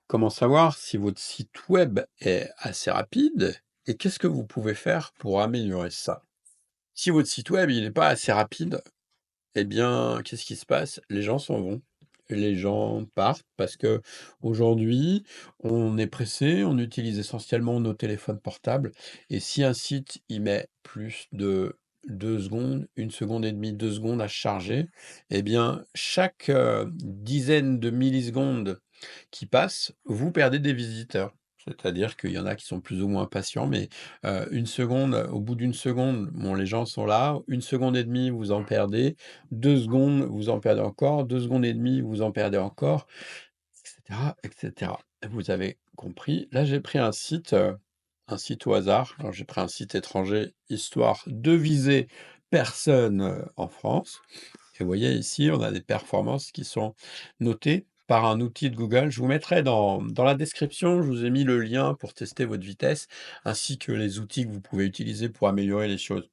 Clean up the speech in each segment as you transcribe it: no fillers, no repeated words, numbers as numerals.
Comment savoir si votre site web est assez rapide et qu'est-ce que vous pouvez faire pour améliorer ça? Si votre site web il n'est pas assez rapide, eh bien, qu'est-ce qui se passe? Les gens s'en vont. Les gens partent parce que aujourd'hui, on est pressé, on utilise essentiellement nos téléphones portables et si un site, il met plus de 2 secondes, 1 seconde et demie, 2 secondes à charger, eh bien, chaque, dizaine de millisecondes qui passent, vous perdez des visiteurs. C'est-à-dire qu'il y en a qui sont plus ou moins patients, mais 1 seconde, au bout d'une seconde, bon, les gens sont là, 1 seconde et demie, vous en perdez, 2 secondes, vous en perdez encore, 2 secondes et demie, vous en perdez encore, et cetera, et cetera. Vous avez compris. Là, j'ai pris un site au hasard. Alors, j'ai pris un site étranger, histoire de viser personne, en France. Et vous voyez ici, on a des performances qui sont notées par un outil de Google. Je vous mettrai dans la description, je vous ai mis le lien pour tester votre vitesse, ainsi que les outils que vous pouvez utiliser pour améliorer les choses.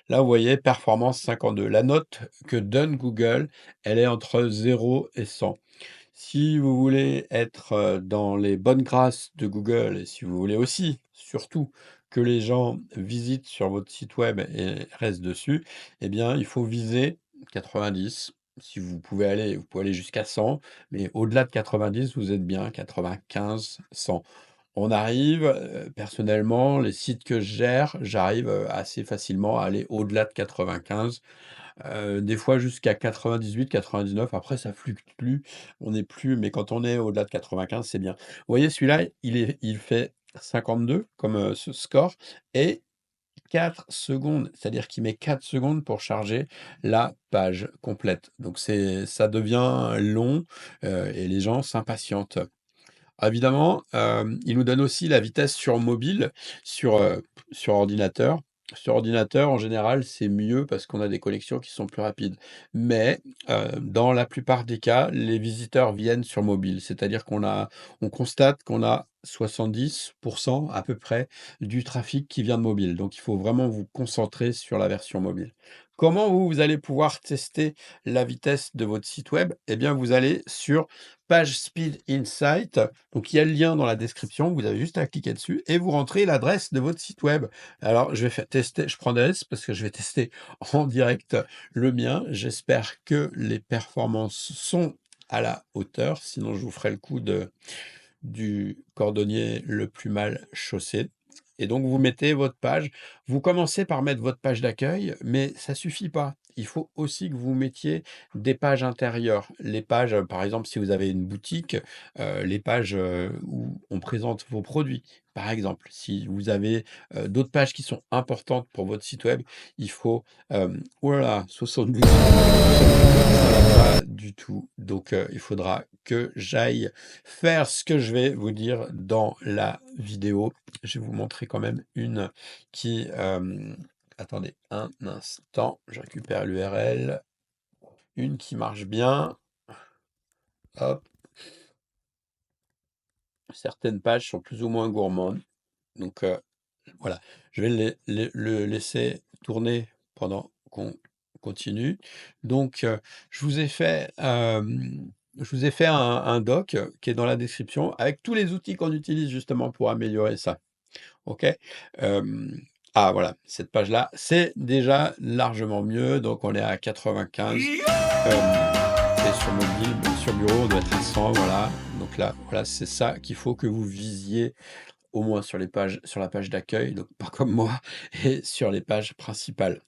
Là, vous voyez, performance 52. La note que donne Google, elle est entre 0 et 100. Si vous voulez être dans les bonnes grâces de Google et si vous voulez aussi, surtout, que les gens visitent sur votre site web et restent dessus, eh bien, il faut viser 90. Si vous pouvez aller jusqu'à 100, mais au-delà de 90, vous êtes bien, 95, 100. On arrive, personnellement, les sites que je gère, j'arrive assez facilement à aller au-delà de 95. Des fois jusqu'à 98-99, après ça fluctue, on n'est plus mais quand on est au-delà de 95, c'est bien. Vous voyez celui-là, il fait 52 comme, ce score et 4 secondes, c'est-à-dire qu'il met 4 secondes pour charger la page complète. Donc ça devient long, et les gens s'impatientent. Évidemment, il nous donne aussi la vitesse sur mobile, sur, sur ordinateur. Sur ordinateur, en général, c'est mieux parce qu'on a des connexions qui sont plus rapides. Mais, dans la plupart des cas, les visiteurs viennent sur mobile. C'est-à-dire on constate qu'on a 70 à peu près du trafic qui vient de mobile. Donc il faut vraiment vous concentrer sur la version mobile. Comment vous allez pouvoir tester la vitesse de votre site web? Eh bien, vous allez sur Page Speed Insight. Donc, il y a le lien dans la description, vous avez juste à cliquer dessus et vous rentrez l'adresse de votre site web. Alors, je vais faire tester, je prends des risques parce que je vais tester en direct le mien. J'espère que les performances sont à la hauteur, sinon je vous ferai le coup du cordonnier le plus mal chaussé. Et donc, vous mettez votre page. Vous commencez par mettre votre page d'accueil, mais ça suffit pas. Il faut aussi que vous mettiez des pages intérieures. Les pages, par exemple, si vous avez une boutique, les pages où on présente vos produits. Par exemple, si vous avez d'autres pages qui sont importantes pour votre site web, il faut, oh là là, 72 ça va pas du tout. Donc, il faudra que j'aille faire ce que je vais vous dire dans la vidéo. Je vais vous montrer quand même une qui, attendez un instant, je récupère l'URL. Une qui marche bien. Hop, certaines pages sont plus ou moins gourmandes. Donc, voilà, je vais le laisser tourner pendant qu'on continue. Donc, je vous ai fait un doc qui est dans la description avec tous les outils qu'on utilise justement pour améliorer ça. OK? Hem, ah voilà, cette page-là, c'est déjà largement mieux, donc on est à 95, et sur mobile, bon, sur bureau, on doit être à 100, voilà. Donc là, voilà, c'est ça qu'il faut que vous visiez au moins sur la page d'accueil, donc pas comme moi et sur les pages principales.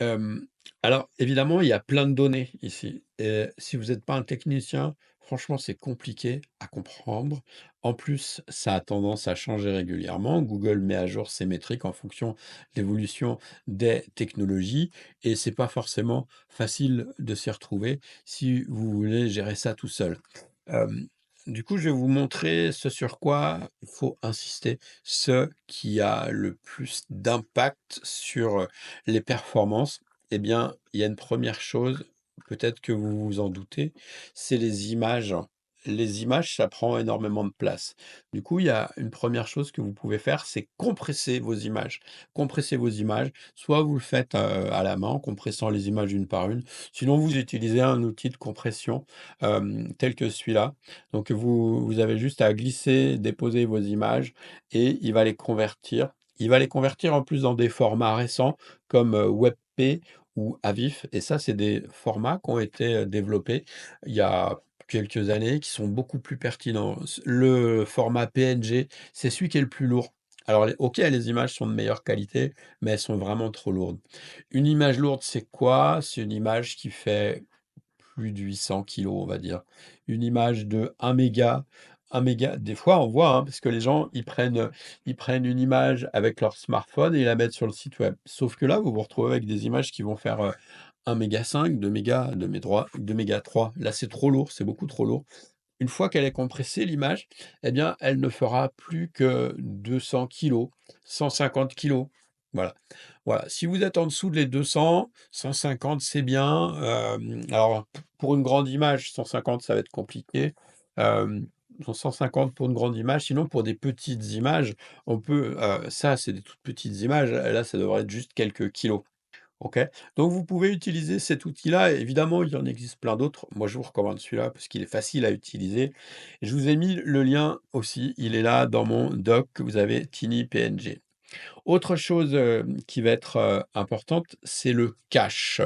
Hem, alors évidemment, il y a plein de données ici et si vous n'êtes pas un technicien, franchement, c'est compliqué à comprendre. En plus, ça a tendance à changer régulièrement. Google met à jour ses métriques en fonction de l'évolution des technologies et c'est pas forcément facile de s'y retrouver si vous voulez gérer ça tout seul. Hem, du coup, je vais vous montrer ce sur quoi il faut insister, ce qui a le plus d'impact sur, les performances. Eh bien, il y a une première chose, peut-être que vous vous en doutez, c'est les images les images, ça prend énormément de place. Du coup, il y a une première chose que vous pouvez faire, c'est compresser vos images. Compresser vos images, soit vous le faites, à la main en compressant les images une par une, sinon vous utilisez un outil de compression, tel que celui-là. Donc vous avez juste à glisser, déposer vos images et il va les convertir. Il va les convertir en plus dans des formats récents comme, WebP ou AVIF et ça, c'est des formats qui ont été, développés il y a quelques années, qui sont beaucoup plus pertinents. Le format PNG, c'est celui qui est le plus lourd. Alors les OK, les images sont de meilleure qualité, mais elles sont vraiment trop lourdes. Une image lourde, c'est quoi? C'est une image qui fait plus de 800 kilos, on va dire. Une image de 1 méga, des fois on voit, hein, parce que les gens, ils prennent une image avec leur smartphone et ils la mettent sur le site web. Sauf que là, vous vous retrouvez avec des images qui vont faire, 1,5 méga, 2 mégas, 2 mégas 3. Là, c'est trop lourd, c'est beaucoup trop lourd. Une fois qu'elle est compressée, l'image, eh bien, elle ne fera plus que 200 kilos, 150 kilos. Voilà. Voilà. Si vous êtes en dessous de les 200, 150, c'est bien. Alors, pour une grande image, 150, ça va être compliqué. Hem, 150 pour une grande image. Sinon, pour des petites images, on peut, ça, c'est des toutes petites images. Là, ça devrait être juste quelques kilos. OK? Donc vous pouvez utiliser cet outil-là. Évidemment, il en existe plein d'autres. Moi, je vous recommande celui-là parce qu'il est facile à utiliser. Je vous ai mis le lien aussi, il est là dans mon doc, vous avez TinyPNG. Autre chose, qui va être, importante, c'est le cache.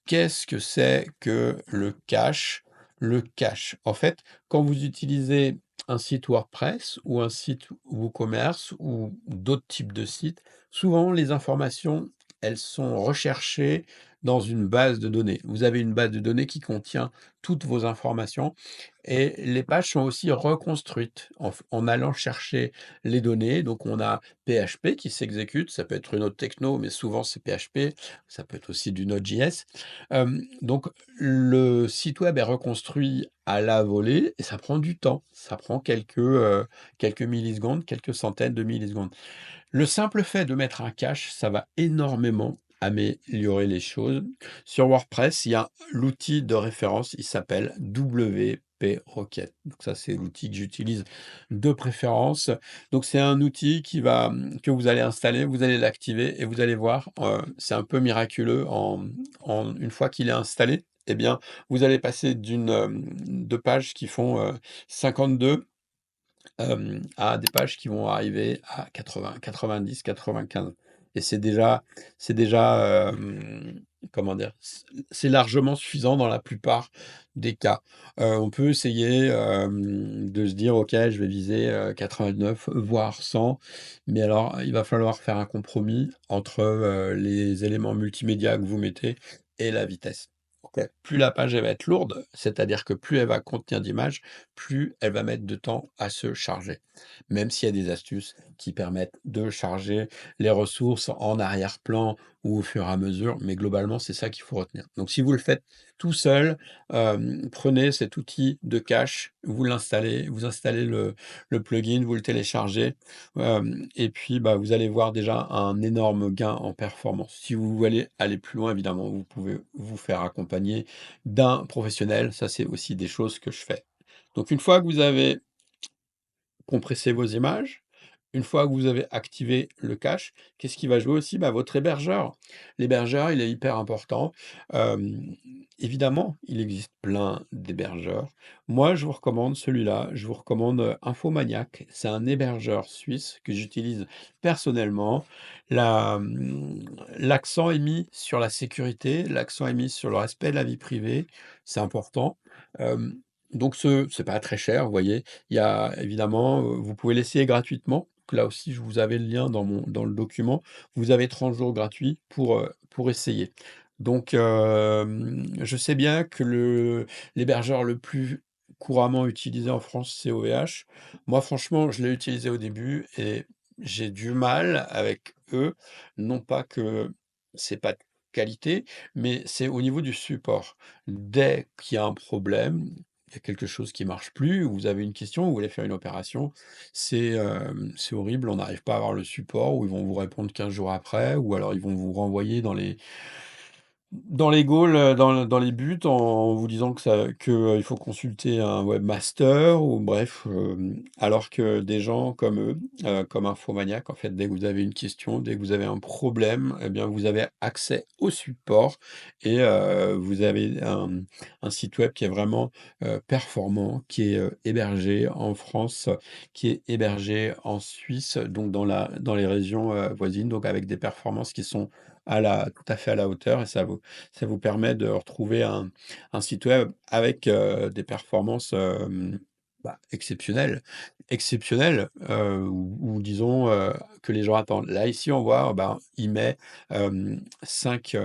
Qu'est-ce que c'est que le cache? Le cache, en fait, quand vous utilisez un site WordPress ou un site WooCommerce ou d'autres types de sites, souvent les informations, elles sont recherchées dans une base de données. Vous avez une base de données qui contient toutes vos informations et les pages sont aussi reconstruites en allant chercher les données. Donc on a PHP qui s'exécute, ça peut être une autre techno, mais souvent c'est PHP, ça peut être aussi du Node.js. Donc le site web est reconstruit à la volée et ça prend du temps. Ça prend quelques millisecondes, quelques centaines de millisecondes. Le simple fait de mettre un cache, ça va énormément améliorer les choses. Sur WordPress, il y a l'outil de référence, il s'appelle WP Rocket. Donc ça, c'est l'outil que j'utilise de préférence. Donc c'est un outil que vous allez installer, vous allez l'activer et vous allez voir, c'est un peu miraculeux une fois qu'il est installé, eh bien, vous allez passer de pages qui font 52 à des pages qui vont arriver à 80, 90, 95 et c'est déjà, comment dire? C'est largement suffisant dans la plupart des cas. On peut essayer, de se dire: «OK, je vais viser, 89, voire 100», mais alors il va falloir faire un compromis entre, les éléments multimédia que vous mettez et la vitesse. OK? Plus la page elle va être lourde, c'est-à-dire que plus elle va contenir d'images, plus elle va mettre de temps à se charger. Même s'il y a des astuces qui permettent de charger les ressources en arrière-plan ou au fur et à mesure, mais globalement, c'est ça qu'il faut retenir. Donc si vous le faites tout seul, prenez cet outil de cache, vous installez le plugin, vous le téléchargez, et puis, bah, vous allez voir déjà un énorme gain en performance. Si vous voulez aller plus loin, évidemment, vous pouvez vous faire accompagner d'un professionnel. Ça, c'est aussi des choses que je fais. Donc une fois que vous avez compressé vos images, une fois que vous avez activé le cache, qu'est-ce qui va jouer aussi? Bah, votre hébergeur. L'hébergeur, il est hyper important. Évidemment, il existe plein d'hébergeurs. Moi, je vous recommande celui-là, je vous recommande, Infomaniac. C'est un hébergeur suisse que j'utilise personnellement. L'accent est mis sur la sécurité, l'accent est mis sur le respect de la vie privée, c'est important. Hem, donc c'est pas très cher, vous voyez? Il y a évidemment, vous pouvez l'essayer gratuitement. Donc là aussi, je vous avais le lien dans le document. Vous avez 30 jours gratuits pour essayer. Donc je sais bien que l'hébergeur le plus couramment utilisé en France, c'est OVH. Moi, franchement, je l'ai utilisé au début et j'ai du mal avec eux. Non pas que c'est pas de qualité, mais c'est au niveau du support. Dès qu'il y a un problème, il y a quelque chose qui marche plus, ou vous avez une question, vous voulez faire une opération, c'est horrible, on n'arrive pas à avoir le support, ou ils vont vous répondre 15 jours après, ou alors ils vont vous renvoyer Dans les goals, dans les buts, en vous disant il faut consulter un webmaster ou bref, alors que des gens comme eux, comme Infomaniac, en fait, dès que vous avez une question, dès que vous avez un problème, eh bien, vous avez accès au support et vous avez un site web qui est vraiment, performant, qui est, hébergé en France, qui est hébergé en Suisse, donc dans les régions, voisines, donc avec des performances qui sont tout à fait à la hauteur et ça vous permet de retrouver un site web avec, des performances, exceptionnelles. Exceptionnelles, ou disons, que les gens attendent. Là, ici, on voit, ben, il met, 5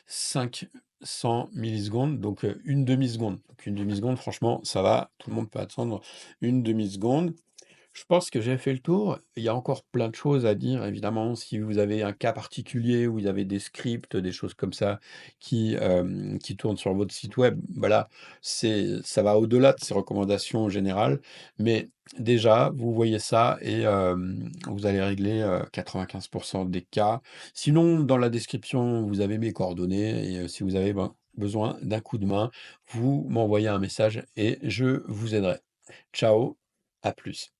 500 millisecondes, donc 1 demi-seconde. Donc 1 demi-seconde, franchement, ça va, tout le monde peut attendre une demi-seconde. Je pense que j'ai fait le tour. Il y a encore plein de choses à dire, évidemment. Si vous avez un cas particulier, où vous avez des scripts, des choses comme ça qui tournent sur votre site web, voilà, ça va au-delà de ces recommandations générales. Mais déjà, vous voyez ça et vous allez régler 95 des cas. Sinon, dans la description, vous avez mes coordonnées et si vous avez besoin d'un coup de main, vous m'envoyez un message et je vous aiderai. Ciao, à plus.